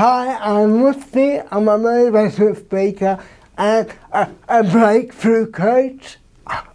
Hi, I'm Mustafa. I'm a motivational speaker and a breakthrough coach.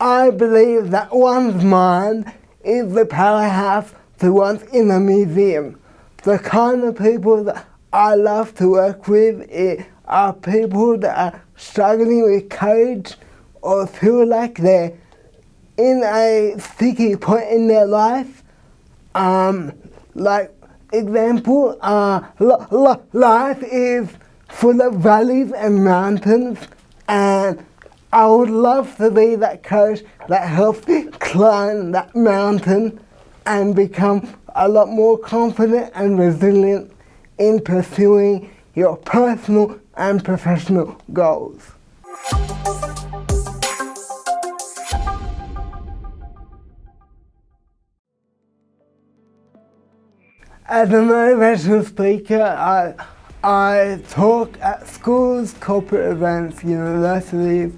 I believe that one's mind is the powerhouse to one's inner museum. The kind of people that I love to work with are people that are struggling with courage or feel like they're in a sticky point in their life. Like example, life is full of valleys and mountains, and I would love to be that coach that helps climb that mountain and become a lot more confident and resilient in pursuing your personal and professional goals. As a motivational speaker, I talk at schools, corporate events, universities,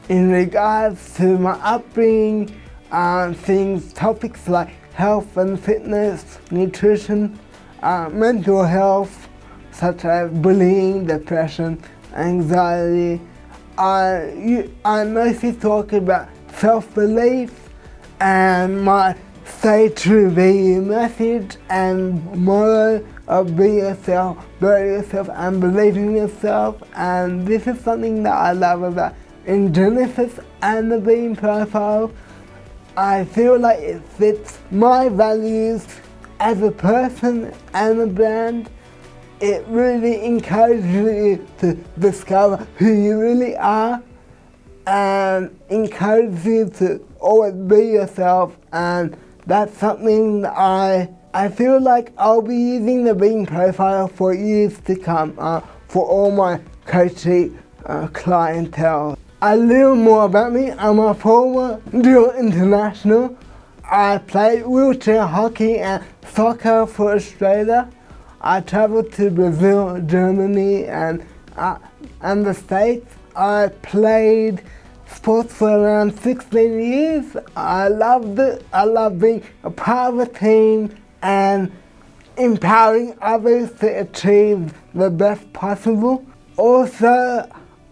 in regards to my upbringing, topics like health and fitness, nutrition, mental health, such as bullying, depression, anxiety. I mostly talk about self-belief and my stay true, be you message and motto of be yourself, bury yourself and believe in yourself. And this is something that I love about in Genesis and the Being profile. I feel like it fits my values as a person and a brand. It really encourages you to discover who you really are and encourages you to always be yourself, and that's something that I feel like I'll be using the Being profile for years to come for all my coaching clientele. A little more about me. I'm a former dual international. I played wheelchair hockey and soccer for Australia. I travelled to Brazil, Germany and the States. I played sports for around 16 years. I loved it. I love being a part of a team and empowering others to achieve the best possible. Also,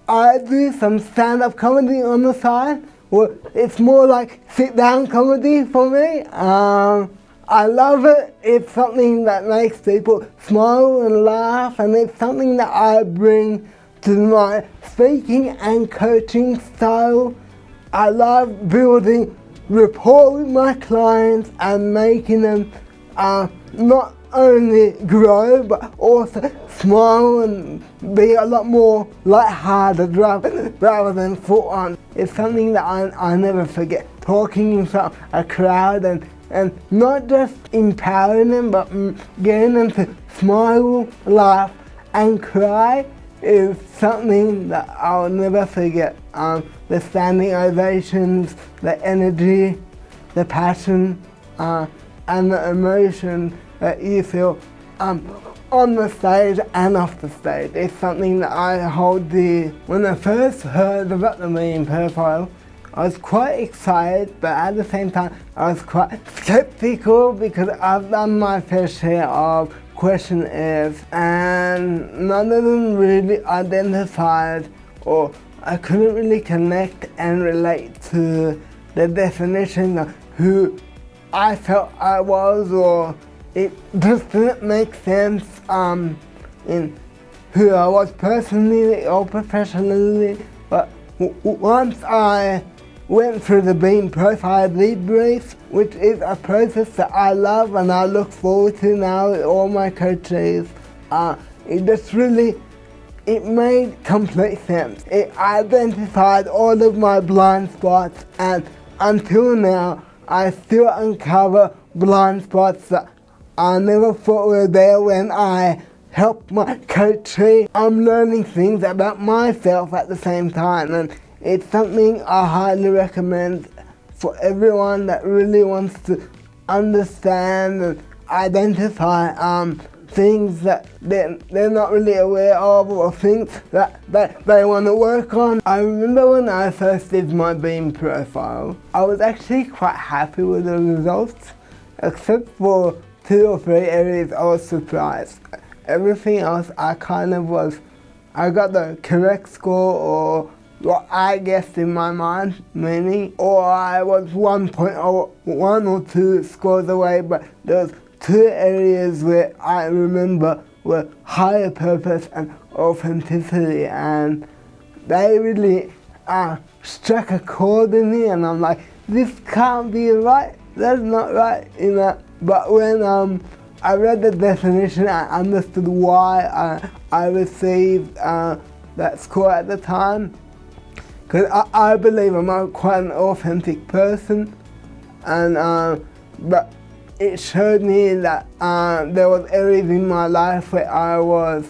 I do some stand-up comedy on the side. Well, it's more like sit-down comedy for me. I love it. It's something that makes people smile and laugh, and it's something that I bring to my speaking and coaching style. I love building rapport with my clients and making them not only grow but also smile and be a lot more lighthearted rather than full on. It's something that I never forget. Talking in front of a crowd and not just empowering them but getting them to smile, laugh and cry is something that I'll never forget. The standing ovations, the energy, the passion, and the emotion that you feel on the stage and off the stage is something that I hold dear. When I first heard about the Being profile, I was quite excited, but at the same time I was quite skeptical because I've done my fair share of questionnaires and none of them really identified, or I couldn't really connect and relate to the definition of who I felt I was, or it just didn't make sense in who I was personally or professionally. But once I went through the Being profile debrief, which is a process that I love and I look forward to now with all my coaches, it made complete sense. It identified all of my blind spots, and until now I still uncover blind spots that I never thought were there when I help my coaching. I'm learning things about myself at the same time, and it's something I highly recommend for everyone that really wants to understand and identify things that they're not really aware of, or things that they want to work on. I remember when I first did my Being profile, I was actually quite happy with the results, except for 2 or 3 areas I was surprised. everything else I got the correct score, or what I guessed in my mind, meaning, or I was 1 or 2 scores away, but there was 2 areas where I remember were higher purpose and authenticity, and they really struck a chord in me, and I'm like, this can't be right, that's not right, you know. But when I read the definition, I understood why I received that score at the time. Because I believe I'm quite an authentic person, and but it showed me that there was areas in my life where I was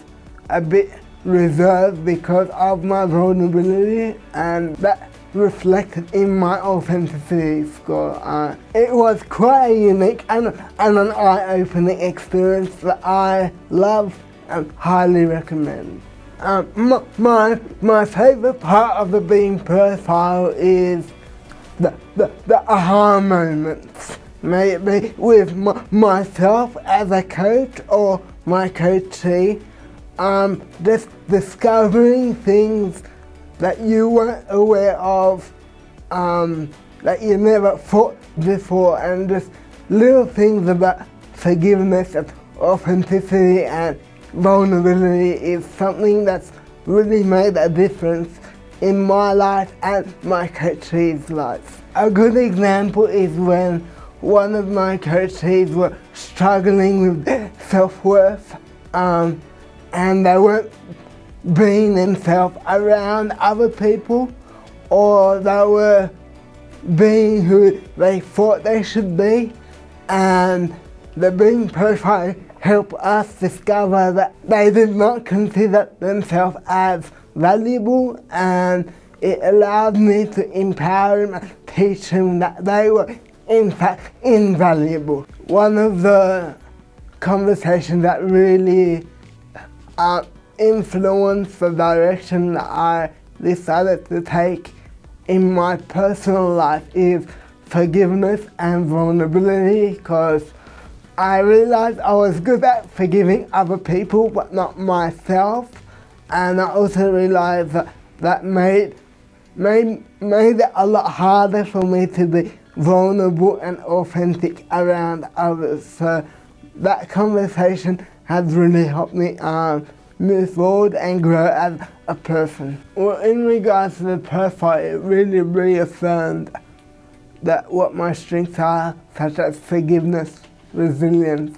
a bit reserved because of my vulnerability, and that reflected in my authenticity score. It was quite a unique and an eye-opening experience that I love and highly recommend. My favourite part of the Being profile is the aha moments. May it be with myself as a coach or my coachee. Just discovering things that you weren't aware of, that you never thought before, and just little things about forgiveness and authenticity and vulnerability is something that's really made a difference in my life and my coachee's life. A good example is when one of my coachees were struggling with self-worth, and they weren't being themselves around other people, or they were being who they thought they should be, and the Being profile helped us discover that they did not consider themselves as valuable, and it allowed me to empower them and teach them that they were in fact invaluable. One of the conversations that really influenced the direction that I decided to take in my personal life is forgiveness and vulnerability, because I realized I was good at forgiving other people but not myself, and I also realized that made it a lot harder for me to be vulnerable and authentic around others. So that conversation has really helped me move forward and grow as a person. Well, in regards to the profile, it really reaffirmed that what my strengths are, such as forgiveness, resilience,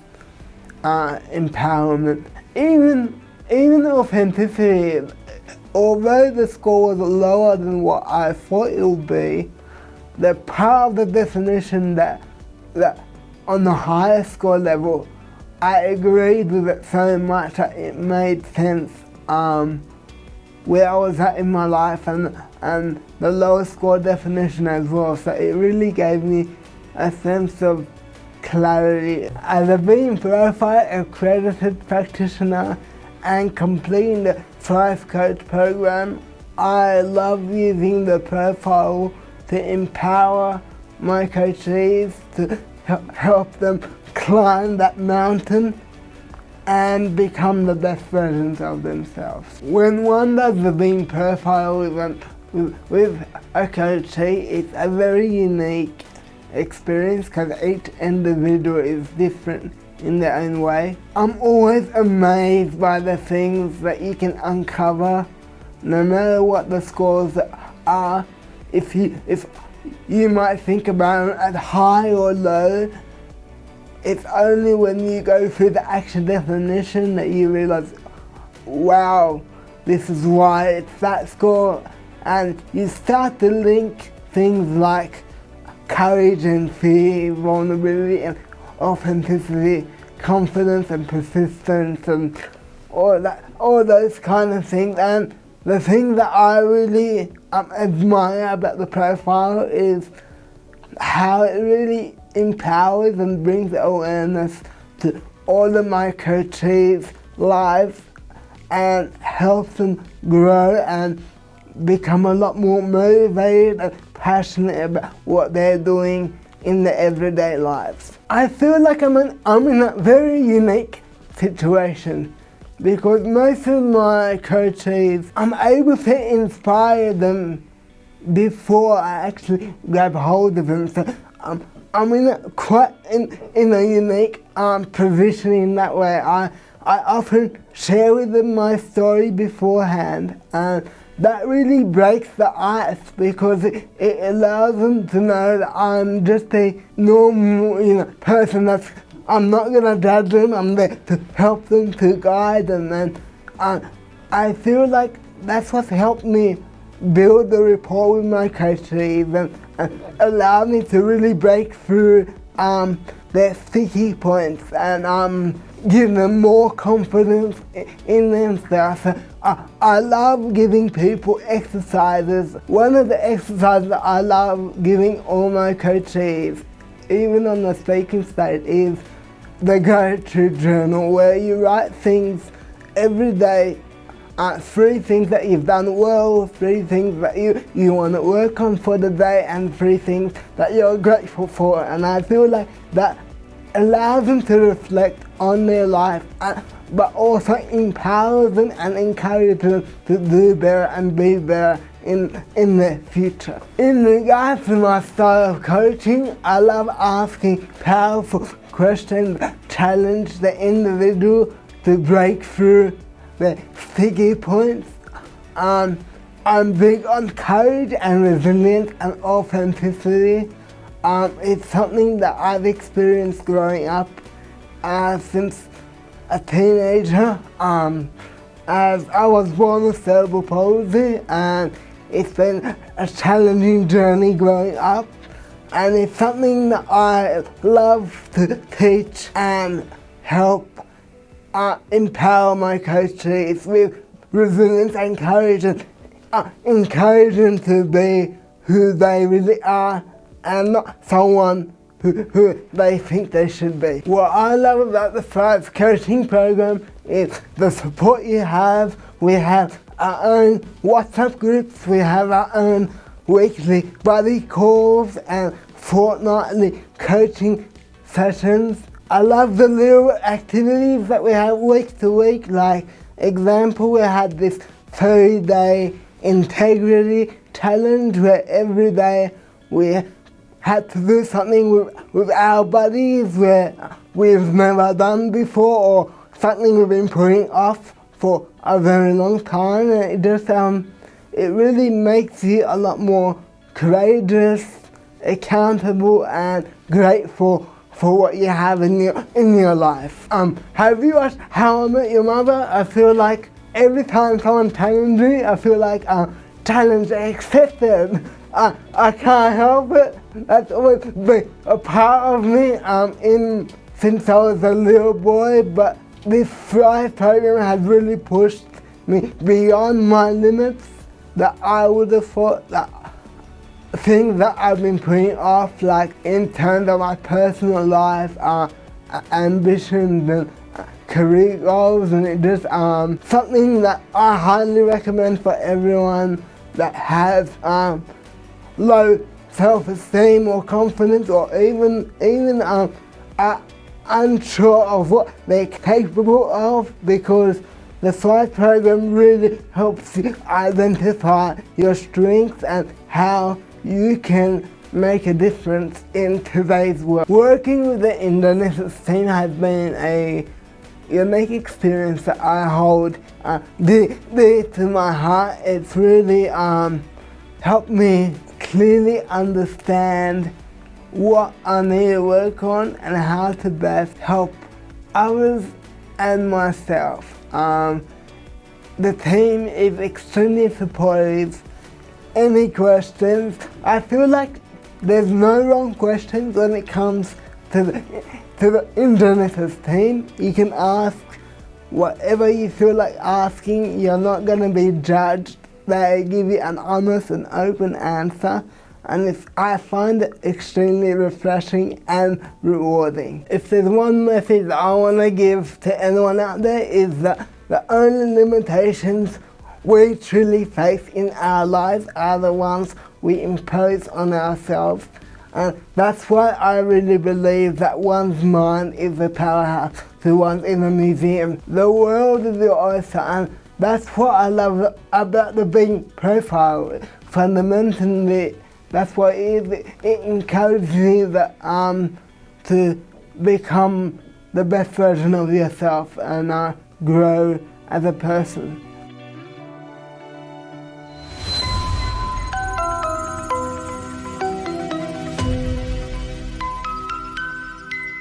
empowerment, even authenticity. Although the score was lower than what I thought it would be, the part of the definition that on the higher score level, I agreed with it so much that it made sense where I was at in my life, and the lower score definition as well. So it really gave me a sense of clarity. As a Being profile accredited practitioner and completing the Thrive Coach program, I love using the profile to empower my coachees, to help them climb that mountain and become the best versions of themselves. When one does the Being profile with a coachee, it's a very unique experience because each individual is different in their own way. I'm always amazed by the things that you can uncover, no matter what the scores are. If you might think about them as high or low, it's only when you go through the actual definition that you realize, wow, this is why it's that score. And you start to link things like courage and fear, vulnerability and authenticity, confidence and persistence, and all those kind of things. And the thing that I really admire about the profile is how it really empowers and brings awareness to all of my coachees' lives and helps them grow and become a lot more motivated and passionate about what they're doing in their everyday lives. I feel like I'm in a very unique situation because most of my coaches, I'm able to inspire them before I actually grab hold of them. So I'm in a unique position in that way. I often share with them my story beforehand, and that really breaks the ice because it allows them to know that I'm just a normal, person. I'm not gonna judge them. I'm there to help them, to guide them, and I feel like that's what's helped me build the rapport with my coaches and allow me to really break through their sticky points and give them more confidence in themselves. So I love giving people exercises. One of the exercises that I love giving all my coaches, even on the speaking stage, is the gratitude journal, where you write things every day. 3 things that you've done well, 3 things that you want to work on for the day, and 3 things that you're grateful for. And I feel like that allows them to reflect on their life, but also empowers them and encourages them to do better and be better in the future. In regards to my style of coaching, I love asking powerful questions that challenge the individual to break through the sticky points. I'm big on courage and resilience and authenticity. It's something that I've experienced growing up since a teenager, as I was born with cerebral palsy, and it's been a challenging journey growing up, and it's something that I love to teach and help empower my coaches with resilience and courage, and encourage them to be who they really are and not someone who they think they should be. What I love about the Thrive coaching program is the support you have. We have our own WhatsApp groups, we have our own weekly buddy calls and fortnightly coaching sessions. I love the little activities that we have week to week. Like example, we had this 30-day integrity challenge where every day we had to do something with our buddies where we've never done before, or something we've been putting off for a very long time, and it just it really makes you a lot more courageous, accountable, and grateful for what you have in your life. Have you watched How I Met Your Mother? I feel like every time someone challenges me, I feel like challenge accepted. I can't help it. That's always been a part of me since I was a little boy, but this Thrive program has really pushed me beyond my limits, that I would have thought that things that I've been putting off, like in terms of my personal life, ambitions and career goals, and it just something that I highly recommend for everyone that has low self-esteem or confidence, or even unsure of what they're capable of, because the Thrive program really helps you identify your strengths and how you can make a difference in today's world. Working with the Indonesian team has been a unique experience that I hold dear to my heart. It's really helped me clearly understand what I need to work on and how to best help others and myself. The team is extremely supportive. Any questions? I feel like there's no wrong questions when it comes to the Indonesian team. You can ask whatever you feel like asking. You're not going to be judged. They give you an honest and open answer, and I find it extremely refreshing and rewarding. If there's one message that I want to give to anyone out there, is that the only limitations we truly face in our lives are the ones we impose on ourselves. And that's why I really believe that one's mind is a powerhouse. the ones in the museum. The world is your oyster, and that's what I love about the Bing profile. Fundamentally, that's what it is. It encourages you to become the best version of yourself and grow as a person.